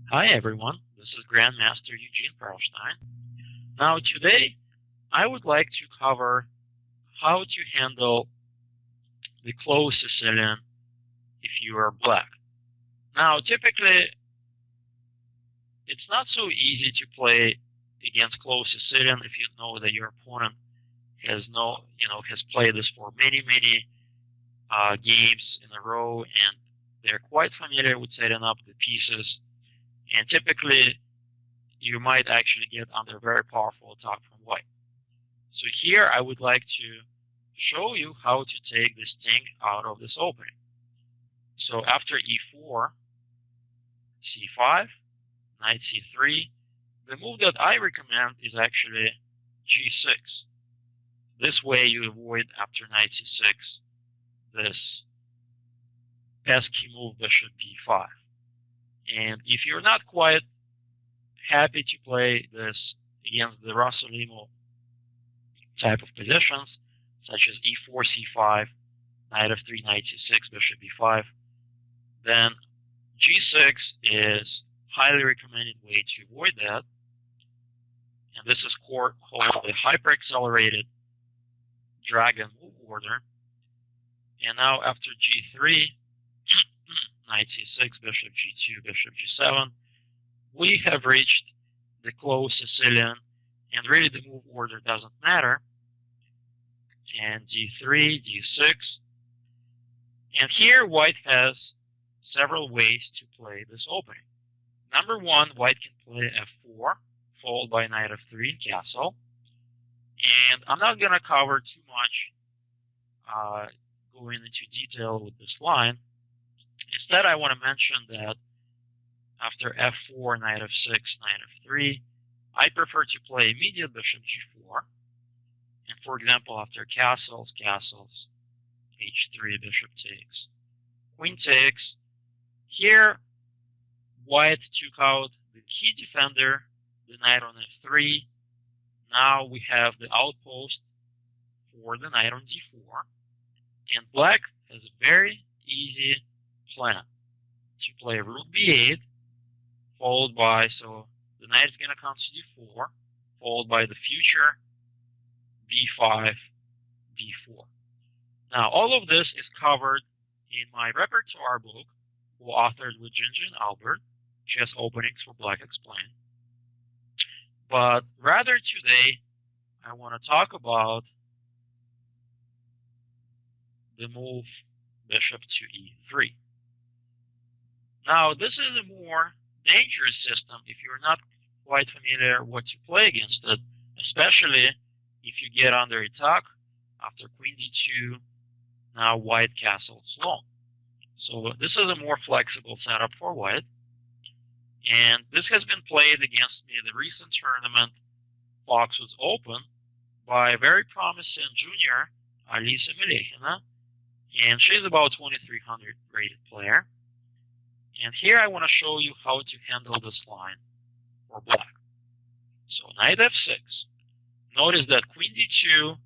Hi everyone, this is Grandmaster Eugene Perlstein. Now today I would like to cover how to handle the closed Sicilian if you are black. Now typically it's not so easy to play against closed Sicilian if you know that your opponent has played this for many games in a row, and they're quite familiar with setting up the pieces. And typically, you might actually get under very powerful attack from white. So here I would like to show you how to take this thing out of this opening. So after e4, c5, knight c3, the move that I recommend is actually g6. This way you avoid, after knight c6, this pesky move bishop b5. And if you're not quite happy to play this against the Råssolimo type of positions, such as e4, c5, knight f3, knight c6, bishop b5, then g6 is highly recommended way to avoid that. And this is called the hyper-accelerated dragon move order. And now after g3, knight c6, bishop g2, bishop g7, we have reached the closed Sicilian, and really the move order doesn't matter. And d3, d6. And here white has several ways to play this opening. Number one, white can play f4, followed by knight f3 in castle. And I'm not going to cover too much going into detail with this line. Instead, I want to mention that after f4, knight f6, knight f3, I prefer to play immediate bishop g4. And for example, after castles, h3, bishop takes, queen takes. Here, white took out the key defender, the knight on f3. Now we have the outpost for the knight on d4. And black has a very easy plan to play rook b8, followed by, so the knight is going to come to d4, followed by the future b5, b4. Now, all of this is covered in my repertoire book, co-authored with Ginger and Albert, Chess Openings for Black Explained. But rather today, I want to talk about the move bishop to e3. Now, this is a more dangerous system if you're not quite familiar what to play against it, especially if you get under attack after queen d2, now white castles long. So this is a more flexible setup for white. And this has been played against me in the recent tournament Fox was open by a very promising junior, Alisa Milehina, and she's about 2300 rated player. And here I want to show you how to handle this line for black. So knight f6. Notice that queen d2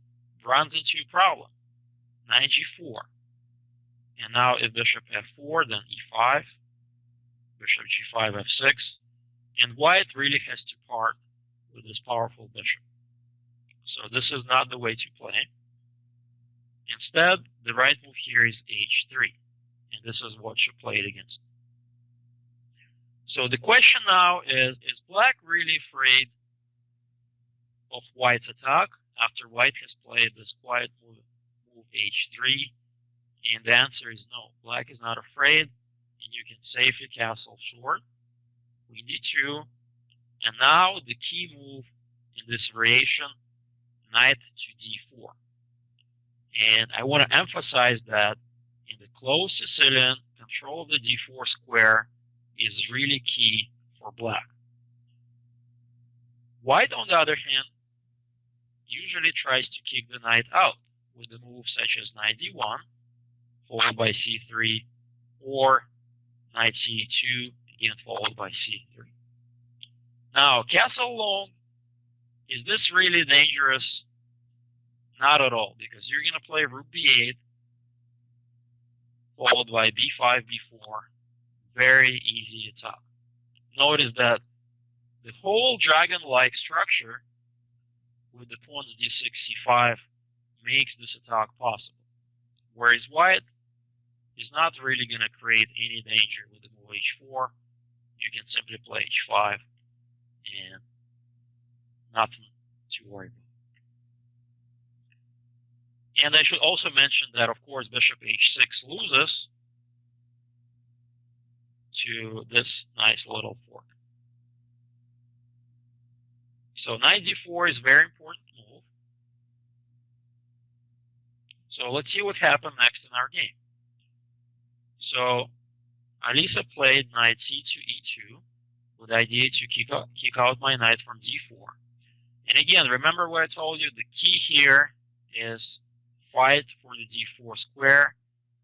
runs into a problem. Knight g4. And now if bishop f4, then e5, bishop g5, f6. And white really has to part with this powerful bishop. So this is not the way to play. Instead, the right move here is h3. And this is what you played against. So the question now is black really afraid of white's attack after white has played this quiet move h3? And the answer is no. Black is not afraid, and you can safely castle short, queen d2, and now the key move in this variation, knight to d4. And I want to emphasize that in the closed Sicilian, control of the d4 square is really key for black. White, on the other hand, usually tries to kick the knight out with a move such as knight d1, followed by c3, or knight c2, again followed by c3. Now, castle long, is this really dangerous? Not at all, because you're going to play rook b8, followed by b5, b4, very easy attack. notice that the whole dragon-like structure with the pawns d6, c5 makes this attack possible. Whereas white is not really going to create any danger with the move h4. You can simply play h5 and nothing to worry about. And I should also mention that, of course, bishop h6 loses to this nice little fork. So knight d4 is a very important move. So let's see what happened next in our game. So Alisa played knight c2, e2 with the idea to kick out my knight from d4. And again, remember what I told you, the key here is fight for the d4 square,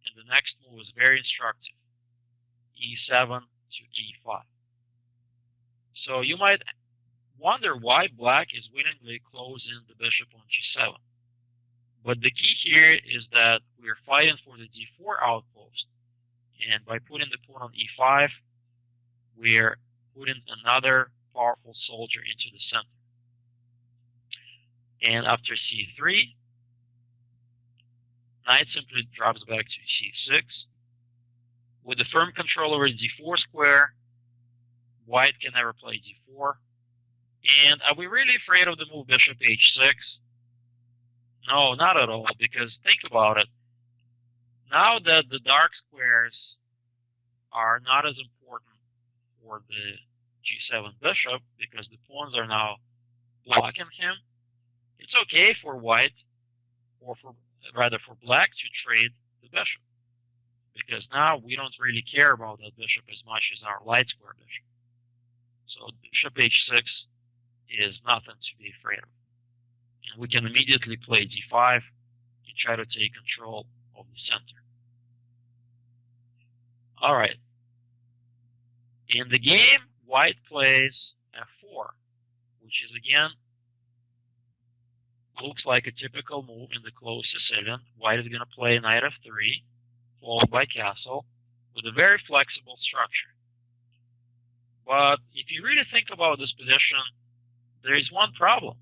and the next move is very instructive, e7 to e5. So you might wonder why black is willingly closing the bishop on g7. But the key here is that we're fighting for the d4 outpost, and by putting the pawn on e5, we're putting another powerful soldier into the center. And after c3, knight simply drops back to c6. With the firm control over the d4 square, white can never play d4. And are we really afraid of the move bishop h6? No, not at all, because think about it. Now that the dark squares are not as important for the g7 bishop, because the pawns are now blocking him, it's okay for white, or rather for black, to trade the bishop. Because now we don't really care about that bishop as much as our light square bishop. So bishop h6 is nothing to be afraid of. And we can immediately play d5 and try to take control of the center. Alright. In the game, white plays f4, which is again, looks like a typical move in the closed Sicilian. White is going to play knight f3, followed by castle, with a very flexible structure. But if you really think about this position, there is one problem.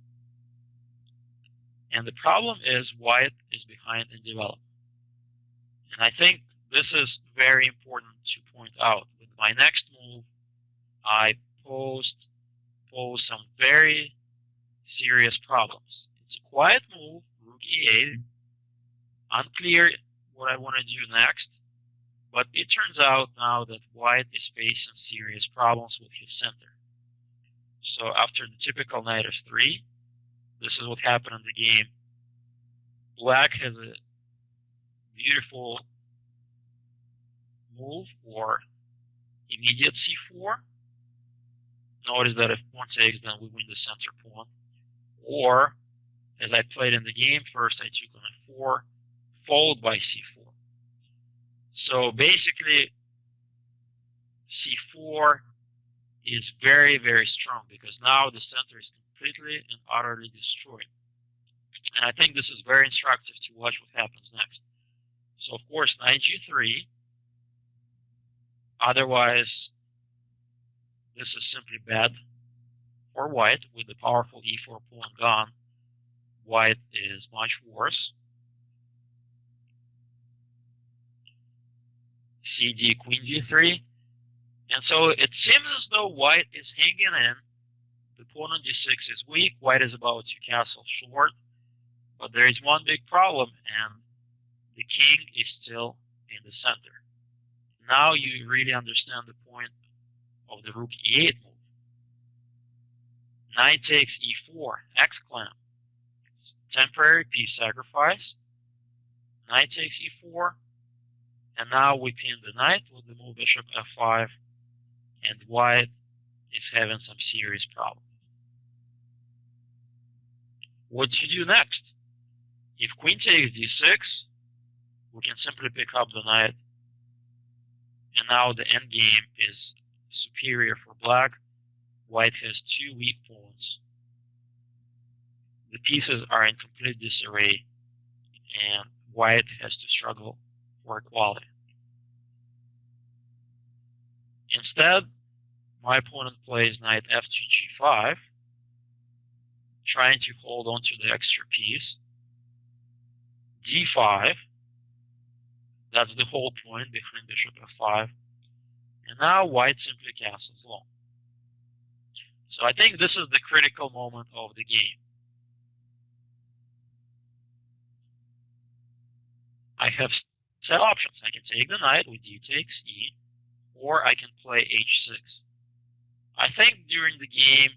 And the problem is white is behind in development. And I think this is very important to point out. With my next move, I pose some very serious problems. It's a quiet move, rook e8. Unclear what I want to do next. But it turns out now that white is facing serious problems with his center. So after the typical knight f3, this is what happened in the game. Black has a beautiful move for immediate c4. Notice that if pawn takes, then we win the center pawn. Or, as I played in the game, first I took on f4, followed by c4. So basically, c4 is very, very strong, because now the center is completely and utterly destroyed. And I think this is very instructive to watch what happens next. So of course, knight g3. Otherwise, this is simply bad for white. With the powerful e4 pawn gone, white is much worse. cd, queen d3. And so it seems as though white is hanging in. The pawn on d6 is weak. White is about to castle short. But there is one big problem, and the king is still in the center. Now you really understand the point of the rook e8 move. Knight takes e4, exclamation. Temporary piece sacrifice. Knight takes e4. And now we pin the knight with the move bishop f5, and white is having some serious problems. What to do next? If queen takes d6, we can simply pick up the knight, and now the endgame is superior for black. White has two weak pawns. The pieces are in complete disarray, and white has to struggle for equality. Instead, my opponent plays knight f2 g5, trying to hold on to the extra piece. d5, that's the whole point behind bishop f5. And now white simply castles long. So I think this is the critical moment of the game. I have set options. I can take the knight with d takes e, or I can play h6. I think during the game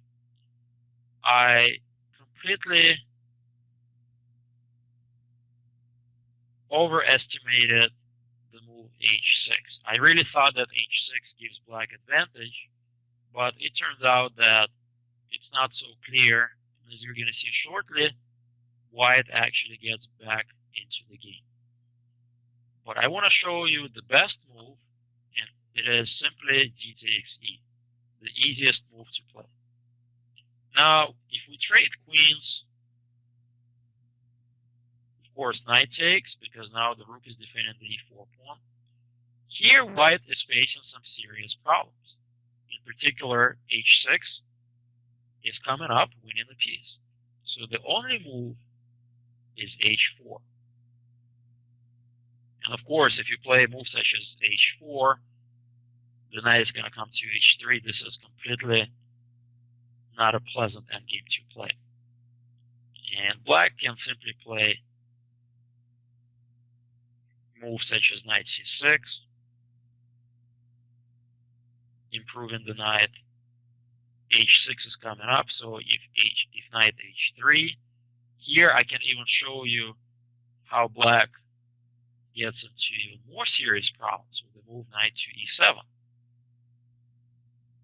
I completely overestimated the move h6. I really thought that h6 gives black advantage, but it turns out that it's not so clear. And as you're going to see shortly, white actually gets back into the game. But I want to show you the best move, and it is simply d takes e, the easiest move to play. Now, if we trade queens, of course, knight takes, because now the rook is defending the e4 pawn. Here, white is facing some serious problems. In particular, h6 is coming up, winning the piece. So the only move is h4. And of course, if you play moves such as h4, the knight is going to come to h3. This is completely not a pleasant endgame to play. And black can simply play moves such as knight c6, improving the knight. h6 is coming up, so if knight h3, here I can even show you how black gets into even more serious problems with the move knight to e7,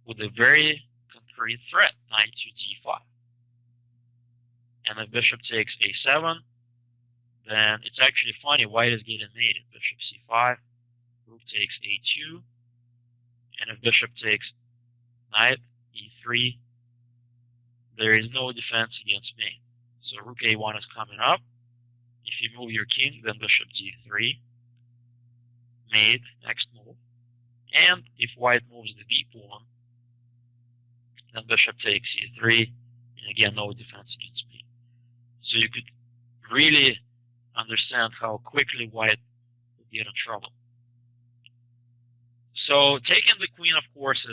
with a very concrete threat, knight to d5. And if bishop takes a7, then it's actually funny, white is getting mated. Bishop c5, rook takes a2, and if bishop takes knight e3, there is no defense against mate. So rook a1 is coming up. If you move your king, then bishop d3, mate, next move. And if white moves the b pawn, then bishop takes e3, and again, no defense against mate. So you could really understand how quickly white would get in trouble. So taking the queen, of course,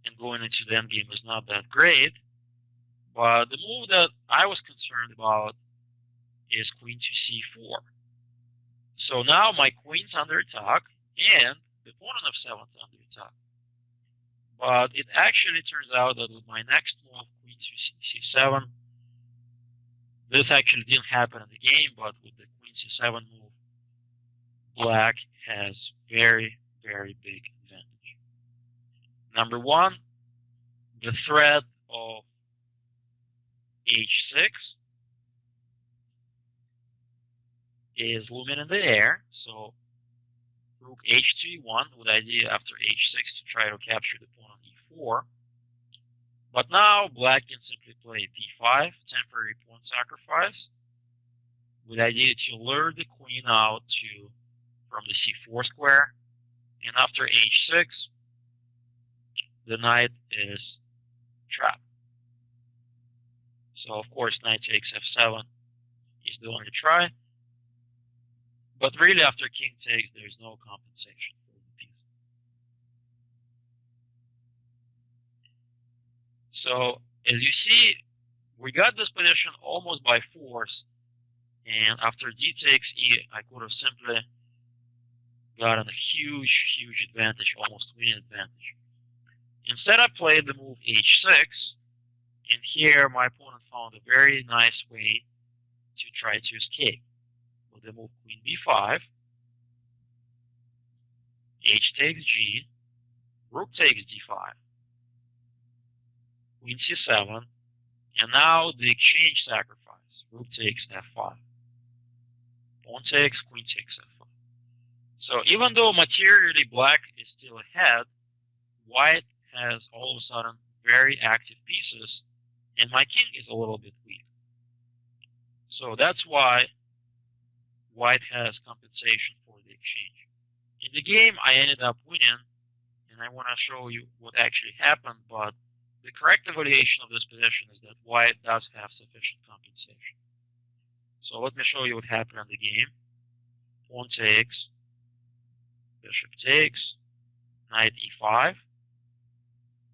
and going into the endgame is not that great. But the move that I was concerned about is queen to c4. So now my queen's under attack, and the pawn on f7 is under attack. But it actually turns out that with my next move, queen to c7, this actually didn't happen in the game, but with the queen c7 move, black has very, very big advantage. Number one, the threat of h6 is looming in the air, so rook h2 e1 with idea after h6 to try to capture the pawn on e4. But now black can simply play b5, temporary pawn sacrifice, with idea to lure the queen out from the c4 square, and after h6, the knight is trapped. So of course knight takes f7 is the only try, but really after king takes, there's no compensation for the piece. So as you see, we got this position almost by force, and after d takes e, I could have simply gotten a huge, huge advantage, almost winning advantage. Instead, I played the move h6, and here my opponent found a very nice way to try to escape. With the move queen b5, h takes g, rook takes d5, queen c7, and now the exchange sacrifice, rook takes f5, pawn takes, queen takes f5. So even though materially black is still ahead, white has all of a sudden very active pieces, and my king is a little bit weak. So that's why white has compensation for the exchange. In the game, I ended up winning, and and I want to show you what actually happened, but the correct evaluation of this position is that white does have sufficient compensation. So let me show you what happened in the game. Pawn takes, bishop takes, knight e5,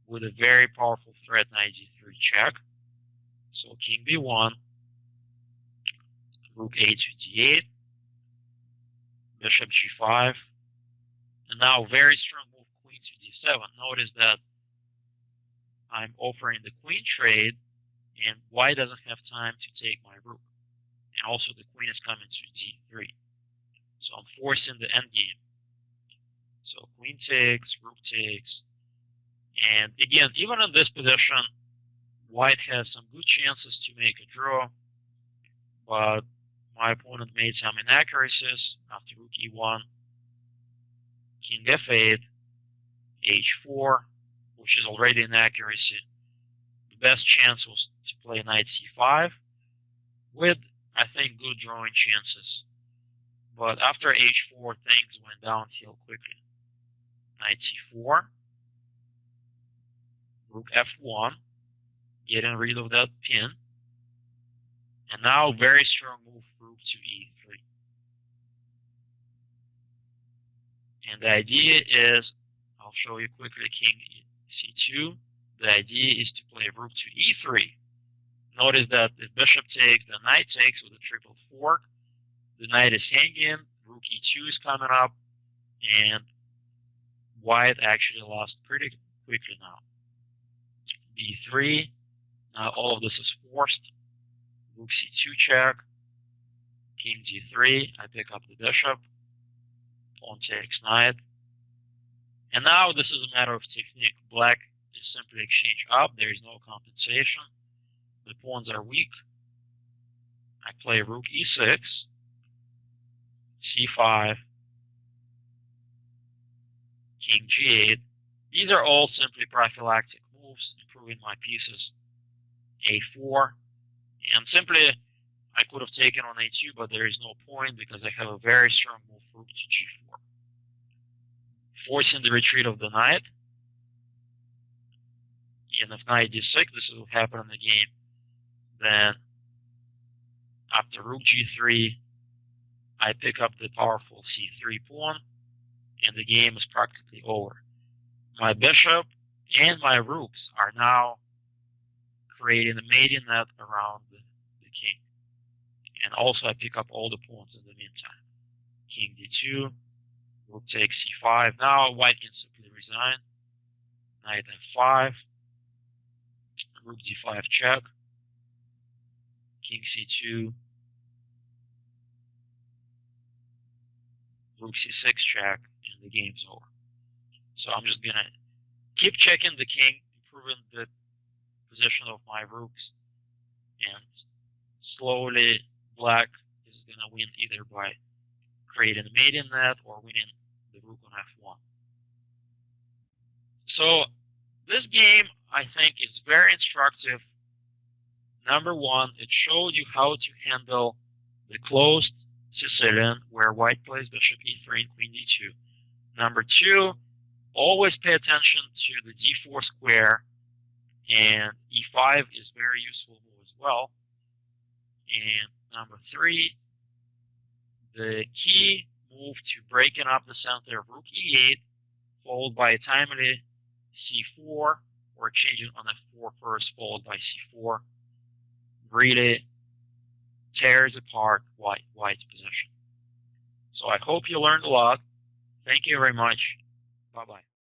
with a very powerful threat, knight d3 check. So king b1, rook a to d8, bishop g5, and now very strong move, queen to d7. Notice that I'm offering the queen trade, and white doesn't have time to take my rook. And also the queen is coming to d3. So I'm forcing the endgame. So queen takes, rook takes, and again, even in this position, white has some good chances to make a draw, but my opponent made some inaccuracies after rook e1, king f8, h4, which is already an accuracy. The best chance was to play knight c5 with, I think, good drawing chances. But after h4, things went downhill quickly. Knight c4, rook f1, getting rid of that pin. And now very strong move, rook to e3. And the idea is, I'll show you quickly, king c2. The idea is to play rook to e3. Notice that the bishop takes, the knight takes with a triple fork. The knight is hanging, rook e2 is coming up, and white actually lost pretty quickly now. b3, now all of this is forced. Rook c2 check, king d3, I pick up the bishop, pawn takes knight. And now this is a matter of technique. Black is simply exchange up, there is no compensation. The pawns are weak. I play rook e6, c5, king g8. These are all simply prophylactic moves, improving my pieces. a4, and simply I could have taken on a2, but there is no point because I have a very strong move, rook to g4. Forcing the retreat of the knight. And if knight d6, this is what happened in the game. Then after rook g3, I pick up the powerful c3 pawn, and the game is practically over. My bishop and my rooks are now creating a mating net around the king. And also I pick up all the pawns in the meantime. King d2, rook takes c5. Now white can simply resign. Knight f5, rook d5 check, king c2, rook c6 check, and the game's over. So I'm just gonna keep checking the king, improving the position of my rooks, and slowly black is gonna win either by creating a mating net or winning the rook on f1. So this game, I think, is very instructive. Number one, it showed you how to handle the closed Sicilian, where white plays bishop e3 and queen d2. Number two, always pay attention to the d4 square, and e5 is a very useful move as well. And number three, the key move to breaking up the center of rook e8, followed by a timely c4, or changing on f4 first, followed by c4, really tears apart white's position. So I hope you learned a lot. Thank you very much. Bye-bye.